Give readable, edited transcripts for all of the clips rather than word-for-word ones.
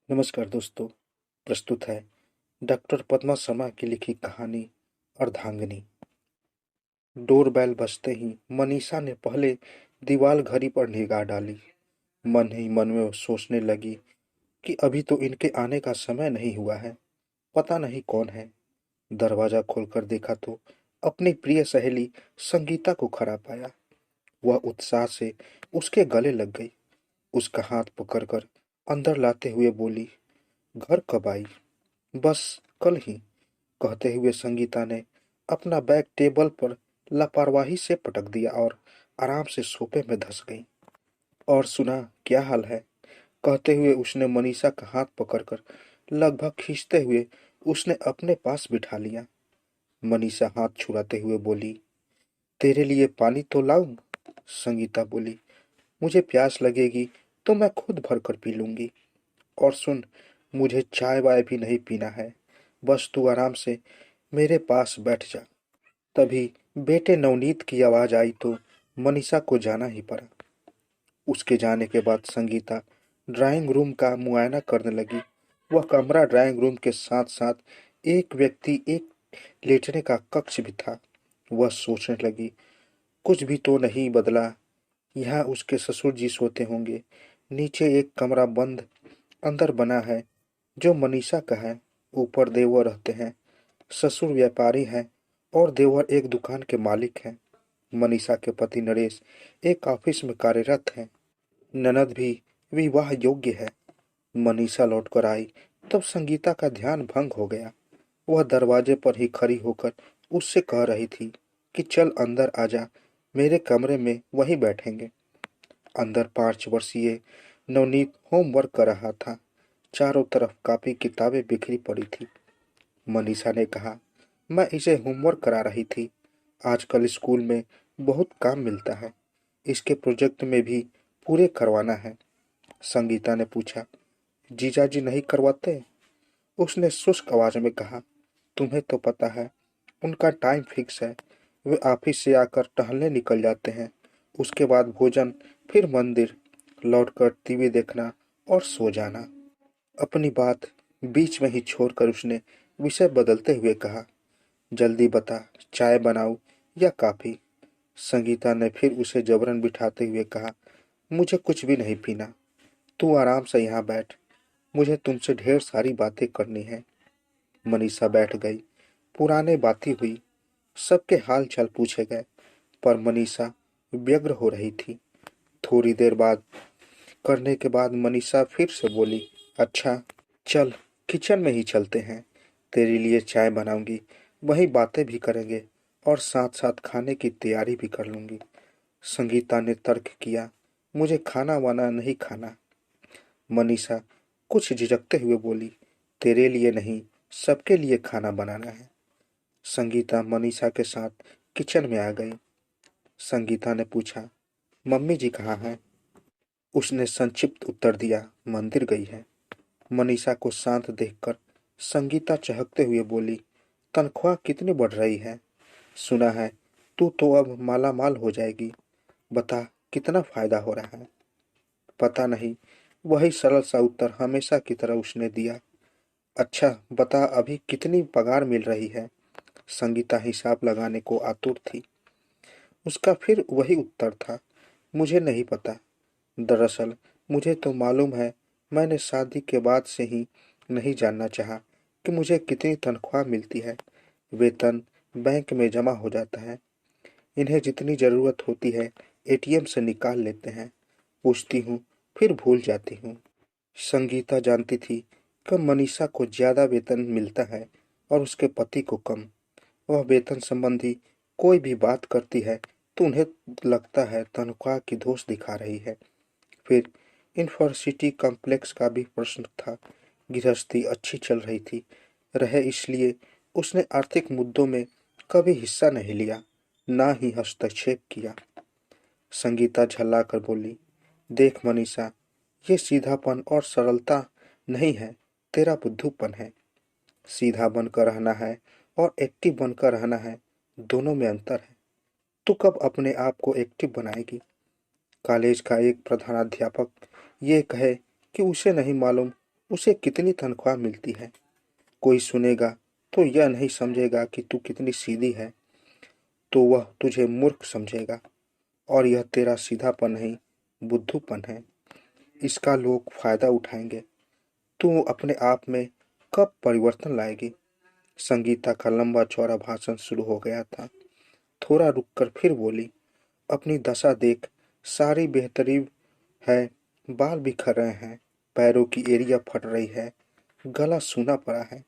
नमस्कार दोस्तों। प्रस्तुत है डॉक्टर पद्मा शर्मा की लिखी कहानी अर्धांगिनी। डोरबेल बजते ही मनीषा ने पहले दीवार घड़ी पर निगाह डाली। मन ही मन में वो सोचने लगी कि अभी तो इनके आने का समय नहीं हुआ है। पता नहीं कौन है। दरवाजा खोलकर देखा तो अपनी प्रिय सहेली संगीता को खड़ा पाया। वह उत्साह से उसके गले लग गई। उसका हाथ पकड़कर अंदर लाते हुए बोली, घर कब आई? बस कल ही, कहते हुए संगीता ने अपना बैग टेबल पर लापरवाही से पटक दिया और आराम से सोफे में धंस गई। और सुना, क्या हाल है? कहते हुए उसने मनीषा का हाथ पकड़कर लगभग खींचते हुए उसने अपने पास बिठा लिया। मनीषा हाथ छुड़ाते हुए बोली, तेरे लिए पानी तो लाऊं? संगीता बोली, मुझे प्यास लगेगी तो मैं खुद भर कर पी लूंगी। और सुन, मुझे चाय वाय भी नहीं पीना है। बस तू आराम से मेरे पास बैठ जा। तभी बेटे नवनीत की आवाज आई तो मनीषा को जाना ही पड़ा। उसके जाने के बाद संगीता ड्राइंग रूम का मुआयना करने लगी। वह कमरा ड्राइंग रूम के साथ साथ एक व्यक्ति एक लेटने का कक्ष भी था। वह सोचने लगी, कुछ भी तो नहीं बदला। यहाँ उसके ससुर जी सोते होंगे। नीचे एक कमरा बंद अंदर बना है जो मनीषा का है। ऊपर देवर रहते हैं। ससुर व्यापारी हैं और देवर एक दुकान के मालिक हैं। मनीषा के पति नरेश एक ऑफिस में कार्यरत हैं। ननद भी विवाह योग्य है। मनीषा लौटकर आई तब संगीता का ध्यान भंग हो गया। वह दरवाजे पर ही खड़ी होकर उससे कह रही थी कि चल अंदर आजा, मेरे कमरे में वहीं बैठेंगे। अंदर 5 वर्षीय नवनीत होमवर्क कर रहा था। चारों तरफ कापी किताबें बिखरी पड़ी थी। मनीषा ने कहा, मैं इसे होमवर्क करा रही थी। आजकल स्कूल में बहुत काम मिलता है। इसके प्रोजेक्ट में भी पूरे करवाना है। संगीता ने पूछा, जीजाजी नहीं करवाते? उसने शुष्क आवाज में कहा, तुम्हें तो पता है, उनका टाइम फिक्स है। वे ऑफिस से आकर टहलने निकल जाते हैं। उसके बाद भोजन, फिर मंदिर, लौटकर टीवी देखना और सो जाना। अपनी बात बीच में ही छोड़कर उसने विषय बदलते हुए कहा, जल्दी बता, चाय बनाऊं या कॉफी? संगीता ने फिर उसे जबरन बिठाते हुए कहा, मुझे कुछ भी नहीं पीना। तू आराम से यहाँ बैठ। मुझे तुमसे ढेर सारी बातें करनी है। मनीषा बैठ गई। पुराने बातें हुई। सबके हाल चाल पूछे गए। पर मनीषा व्यग्र हो रही थी। थोड़ी देर बाद करने के बाद मनीषा फिर से बोली, अच्छा, चल किचन में ही चलते हैं। तेरे लिए चाय बनाऊंगी, वही बातें भी करेंगे और साथ साथ खाने की तैयारी भी कर लूंगी। संगीता ने तर्क किया, मुझे खाना वाना नहीं खाना। मनीषा कुछ झिझकते हुए बोली, तेरे लिए नहीं, सबके लिए खाना बनाना है। संगीता मनीषा के साथ किचन में आ गई। संगीता ने पूछा, मम्मी जी कहाँ हैं? उसने संक्षिप्त उत्तर दिया, मंदिर गई है। मनीषा को शांत देखकर संगीता चहकते हुए बोली, तनख्वाह कितनी बढ़ रही है? सुना है तू तो अब माला माल हो जाएगी। बता, कितना फायदा हो रहा है? पता नहीं। वही सरल सा उत्तर हमेशा की तरह उसने दिया। अच्छा बता, अभी कितनी पगार मिल रही है? संगीता हिसाब लगाने को आतुर थी। उसका फिर वही उत्तर था, मुझे नहीं पता। दरअसल मुझे तो मालूम है। मैंने शादी के बाद से ही नहीं जानना चाहा कि मुझे कितनी तनख्वाह मिलती है। वेतन बैंक में जमा हो जाता है। इन्हें जितनी जरूरत होती है एटीएम से निकाल लेते हैं। पूछती हूँ, फिर भूल जाती हूँ। संगीता जानती थी कि मनीषा को ज्यादा वेतन मिलता है और उसके पति को कम। वह वेतन संबंधी कोई भी बात करती है तो उन्हें लगता है तनख्वाह की दोष दिखा रही है। फिर यूनिवर्सिटी कॉम्प्लेक्स का भी प्रश्न था। गृहस्थी अच्छी चल रही थी रहे, इसलिए उसने आर्थिक मुद्दों में कभी हिस्सा नहीं लिया, ना ही हस्तक्षेप किया। संगीता झल्ला कर बोली, देख मनीषा, ये सीधापन और सरलता नहीं है, तेरा बुद्धूपन है। सीधा बनकर रहना है और एक्टिव बनकर रहना है, दोनों में अंतर है। तू कब अपने आप को एक्टिव बनाएगी? कॉलेज का एक प्रधानाध्यापक ये कहे कि उसे नहीं मालूम उसे कितनी तनख्वाह मिलती है। कोई सुनेगा तो यह नहीं समझेगा कि तू कितनी सीधी है, तो वह तुझे मूर्ख समझेगा। और यह तेरा सीधापन नहीं, बुद्धूपन है। इसका लोग फायदा उठाएंगे। तू अपने आप में कब परिवर्तन लाएगी। संगीता का लंबा चौड़ा भाषण शुरू हो गया था। थोड़ा रुककर फिर बोली, अपनी दशा देख, सारी बेहतरी है, बाल बिखर रहे हैं, पैरों की एड़ियां फट रही है, गला सूना पड़ा है।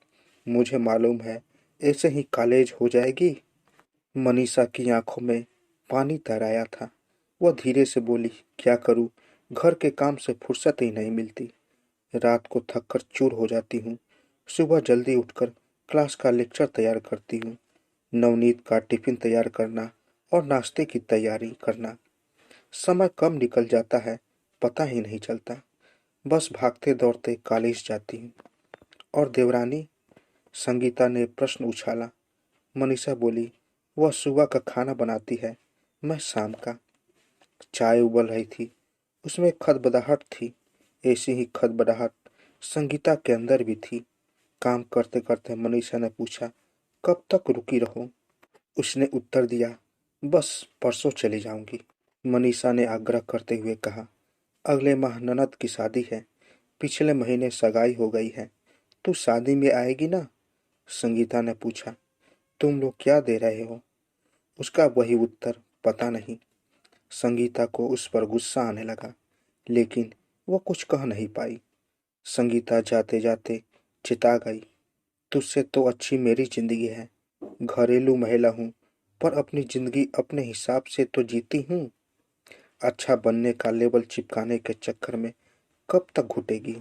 मुझे मालूम है ऐसे ही कॉलेज हो जाएगी। मनीषा की आंखों में पानी तैराया था। वह धीरे से बोली, क्या करूं, घर के काम से फुर्सत ही नहीं मिलती। रात को थककर चूर हो जाती हूँ। सुबह जल्दी उठकर क्लास का लेक्चर तैयार करती हूँ। नवनीत का टिफिन तैयार करना और नाश्ते की तैयारी करना। समय कम निकल जाता है, पता ही नहीं चलता। बस भागते दौड़ते कॉलेज जाती हूँ। और देवरानी? संगीता ने प्रश्न उछाला। मनीषा बोली, वह सुबह का खाना बनाती है, मैं शाम का। चाय उबल रही थी, उसमें खदबदाहट थी। ऐसी ही खदबदाहट संगीता के अंदर भी थी। काम करते करते मनीषा ने पूछा, कब तक रुकी रहो। उसने उत्तर दिया, बस परसों चली जाऊंगी। मनीषा ने आग्रह करते हुए कहा, अगले माह ननद की शादी है, पिछले महीने सगाई हो गई है, तू शादी में आएगी ना। संगीता ने पूछा, तुम लोग क्या दे रहे हो। उसका वही उत्तर, पता नहीं। संगीता को उस पर गुस्सा आने लगा, लेकिन वो कुछ कह नहीं पाई। संगीता जाते जाते चिता गई, तुझसे तो अच्छी मेरी जिंदगी है। घरेलू महिला हूँ, पर अपनी जिंदगी अपने हिसाब से तो जीती हूँ। अच्छा बनने का लेबल चिपकाने के चक्कर में कब तक घुटेगी।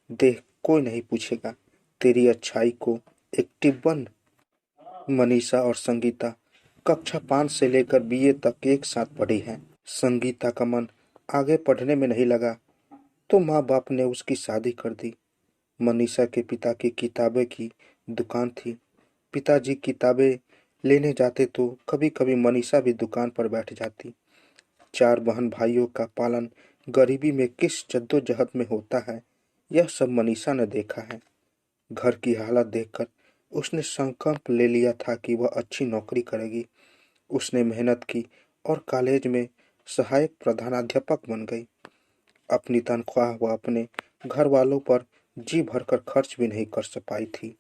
देख, कोई नहीं पूछेगा, तेरी अच्छाई को एक्टिव बन। मनीषा और संगीता कक्षा 5 से लेकर बीए तक एक साथ पढ़ी है। संगीता का मन आगे पढ़ने में नहीं लगा तो माँ बाप ने उसकी शादी कर दी। मनीषा के पिता की किताबें की दुकान थी। पिताजी किताबें लेने जाते तो कभी कभी मनीषा भी दुकान पर बैठ जाती। 4 बहन भाइयों का पालन गरीबी में किस जद्दोजहद में होता है, यह सब मनीषा ने देखा है। घर की हालत देखकर उसने संकल्प ले लिया था कि वह अच्छी नौकरी करेगी। उसने मेहनत की और कॉलेज में सहायक प्रधानाध्यापक बन गई। अपनी तनख्वाह वह अपने घर वालों पर जी भरकर खर्च भी नहीं कर पाई थी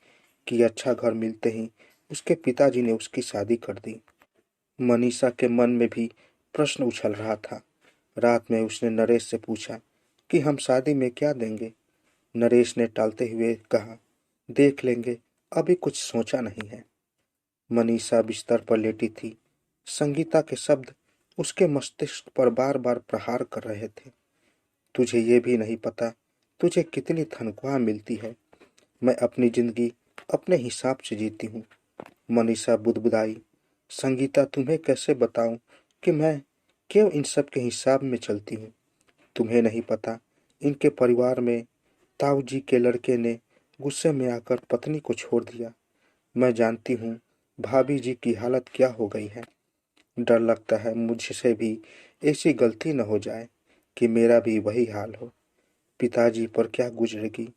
कि अच्छा घर मिलते ही उसके पिताजी ने उसकी शादी कर दी। मनीषा के मन में भी प्रश्न उछल रहा था। रात में उसने नरेश से पूछा कि हम शादी में क्या देंगे। नरेश ने टालते हुए कहा, देख लेंगे, अभी कुछ सोचा नहीं है। मनीषा बिस्तर पर लेटी थी। संगीता के शब्द उसके मस्तिष्क पर बार बार प्रहार कर रहे थे। तुझे ये भी नहीं पता तुझे कितनी तनख्वाह मिलती है। मैं अपनी जिंदगी अपने हिसाब से जीती हूँ। मनीषा बुदबुदाई, संगीता तुम्हें कैसे बताऊं कि मैं क्यों इन सब के हिसाब में चलती हूँ। तुम्हें नहीं पता, इनके परिवार में ताऊ जी के लड़के ने गुस्से में आकर पत्नी को छोड़ दिया। मैं जानती हूँ भाभी जी की हालत क्या हो गई है। डर लगता है मुझसे भी ऐसी गलती न हो जाए कि मेरा भी वही हाल हो। पिताजी पर क्या गुजरेगी।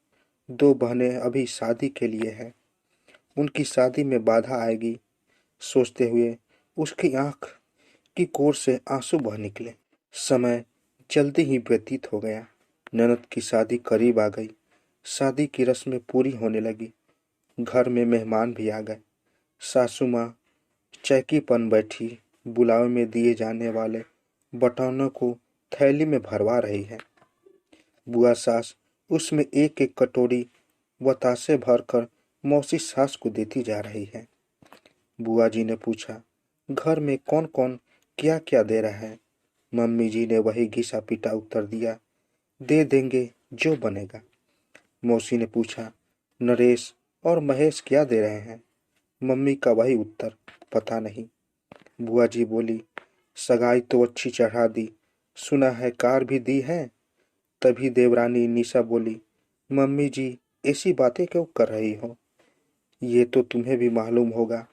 2 बहनें अभी शादी के लिए हैं, उनकी शादी में बाधा आएगी। सोचते हुए उसकी आंख की कोर से आंसू बह निकले। समय जल्दी ही व्यतीत हो गया। ननद की शादी करीब आ गई। शादी की रस्में पूरी होने लगी। घर में मेहमान भी आ गए। सासू माँ चौकी पर बैठी बुलावे में दिए जाने वाले बटौनों को थैली में भरवा रही है। बुआ सास उसमें एक एक कटोरी बतासे भरकर मौसी सास को देती जा रही है। बुआ जी ने पूछा, घर में कौन कौन क्या क्या दे रहा है। मम्मी जी ने वही घिसा पिटा उत्तर दिया, दे देंगे जो बनेगा। मौसी ने पूछा, नरेश और महेश क्या दे रहे हैं। मम्मी का वही उत्तर, पता नहीं। बुआ जी बोली, सगाई तो अच्छी चढ़ा दी, सुना है कार भी दी है। तभी देवरानी निशा बोली, मम्मी जी ऐसी बातें क्यों कर रही हो। ये तो तुम्हें भी मालूम होगा,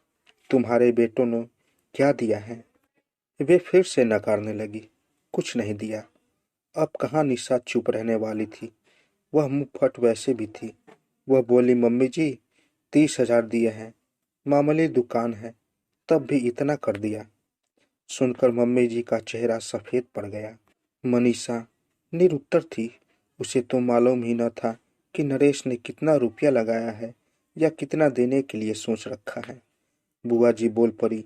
तुम्हारे बेटों ने क्या दिया है। वे फिर से नकारने लगी, कुछ नहीं दिया। अब कहाँ निशा चुप रहने वाली थी। वह मुंहफट वैसे भी थी। वह बोली, मम्मी जी 30,000 दिए हैं, मामूली दुकान है, तब भी इतना कर दिया। सुनकर मम्मी जी का चेहरा सफेद पड़ गया। मनीषा निरुत्तर थी। उसे तो मालूम ही न था कि नरेश ने कितना रुपया लगाया है या कितना देने के लिए सोच रखा है। बुआ जी बोल पड़ी,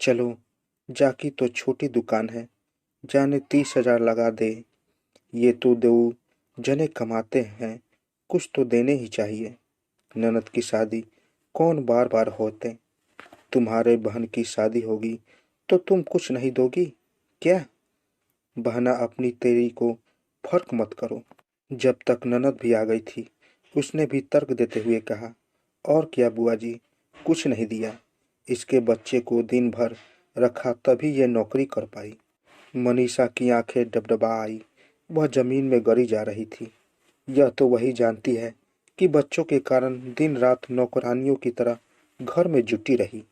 चलो, जाकी तो छोटी दुकान है, जाने 30,000 लगा दे। ये तो दो जने कमाते हैं, कुछ तो देने ही चाहिए। ननद की शादी कौन बार बार होते। तुम्हारे बहन की शादी होगी तो तुम कुछ नहीं दोगी क्या? बहना अपनी तेरी को फर्क मत करो। जब तक ननद भी आ गई थी, उसने भी तर्क देते हुए कहा, और क्या बुआ जी, कुछ नहीं दिया। इसके बच्चे को दिन भर रखा तभी ये नौकरी कर पाई। मनीषा की आंखें डबडबा आई। वह जमीन में गड़ी जा रही थी। यह तो वही जानती है कि बच्चों के कारण दिन रात नौकरानियों की तरह घर में जुटी रही।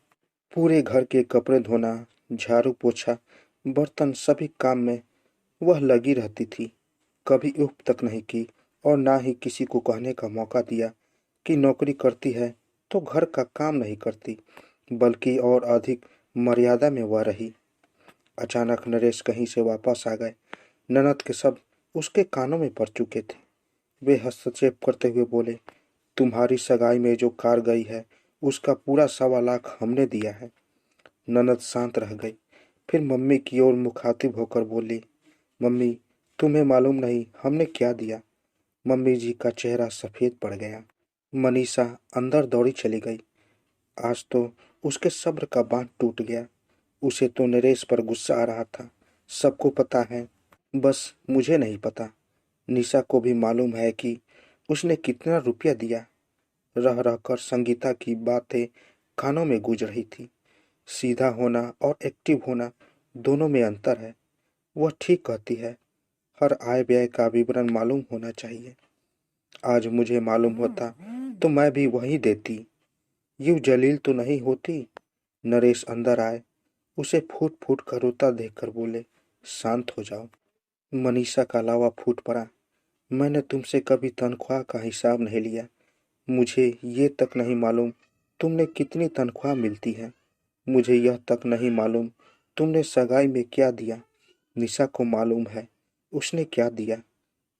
पूरे घर के कपड़े धोना, झाड़ू पोछा, बर्तन सभी काम में वह लगी रहती थी। कभी उफ तक नहीं की और ना ही किसी को कहने का मौका दिया कि नौकरी करती है तो घर का काम नहीं करती, बल्कि और अधिक मर्यादा में वह रही। अचानक नरेश कहीं से वापस आ गए। ननद के शब्द उसके कानों में पड़ चुके थे। वे हस्तक्षेप करते हुए बोले, तुम्हारी सगाई में जो कार गई है उसका पूरा 1.25 लाख हमने दिया है। ननद शांत रह गई। फिर मम्मी की ओर मुखातिब होकर बोली, मम्मी, तुम्हें मालूम नहीं हमने क्या दिया। मम्मी जी का चेहरा सफेद पड़ गया। मनीषा अंदर दौड़ी चली गई। आज तो उसके सब्र का बांध टूट गया। उसे तो नरेश पर गुस्सा आ रहा था। सबको पता है, बस मुझे नहीं पता। निशा को भी मालूम है कि उसने कितना रुपया दिया। रह रहकर संगीता की बातें कानों में गूंज रही थी। सीधा होना और एक्टिव होना दोनों में अंतर है। वह ठीक कहती है, हर आय व्यय का विवरण मालूम होना चाहिए। आज मुझे मालूम होता तो मैं भी वही देती। यूं जलील तो नहीं होती। नरेश अंदर आए। उसे फूट फूट कर रोता देखकर बोले, शांत हो जाओ। मनीषा का लावा फूट पड़ा। मैंने तुमसे कभी तनख्वाह का हिसाब नहीं लिया। मुझे ये तक नहीं मालूम तुमने कितनी तनख्वाह मिलती है। मुझे यह तक नहीं मालूम तुमने सगाई में क्या दिया। निशा को मालूम है उसने क्या दिया।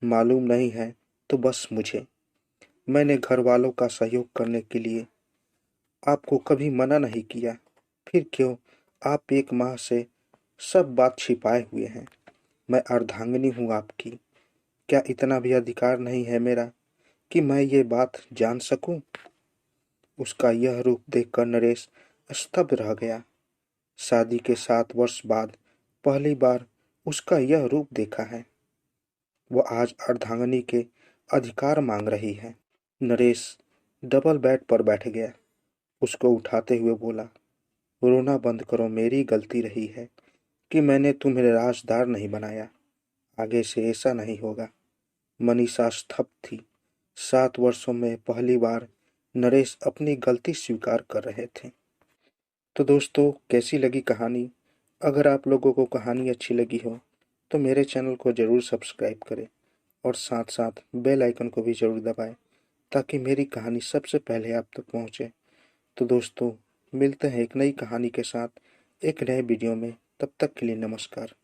मालूम नहीं है तो बस मुझे। मैंने घर वालों का सहयोग करने के लिए आपको कभी मना नहीं किया। फिर क्यों आप 1 माह से सब बात छिपाए हुए हैं। मैं अर्धांगिनी हूँ आपकी। क्या इतना भी अधिकार नहीं है मेरा कि मैं ये बात जान सकूं? उसका यह रूप देखकर नरेश स्तब्ध रह गया। शादी के 7 वर्ष बाद पहली बार उसका यह रूप देखा है। वह आज अर्धांगिनी के अधिकार मांग रही है। नरेश डबल बेड पर बैठ गया। उसको उठाते हुए बोला, रोना बंद करो, मेरी गलती रही है कि मैंने तुम्हें राजदार नहीं बनाया। आगे से ऐसा नहीं होगा। मनीषा स्तब्ध थी। 7 वर्षों में पहली बार नरेश अपनी गलती स्वीकार कर रहे थे। तो दोस्तों, कैसी लगी कहानी? अगर आप लोगों को कहानी अच्छी लगी हो तो मेरे चैनल को ज़रूर सब्सक्राइब करें और साथ साथ बेल आइकन को भी ज़रूर दबाएं ताकि मेरी कहानी सबसे पहले आप तक पहुंचे। तो दोस्तों, मिलते हैं एक नई कहानी के साथ एक नए वीडियो में। तब तक के लिए नमस्कार।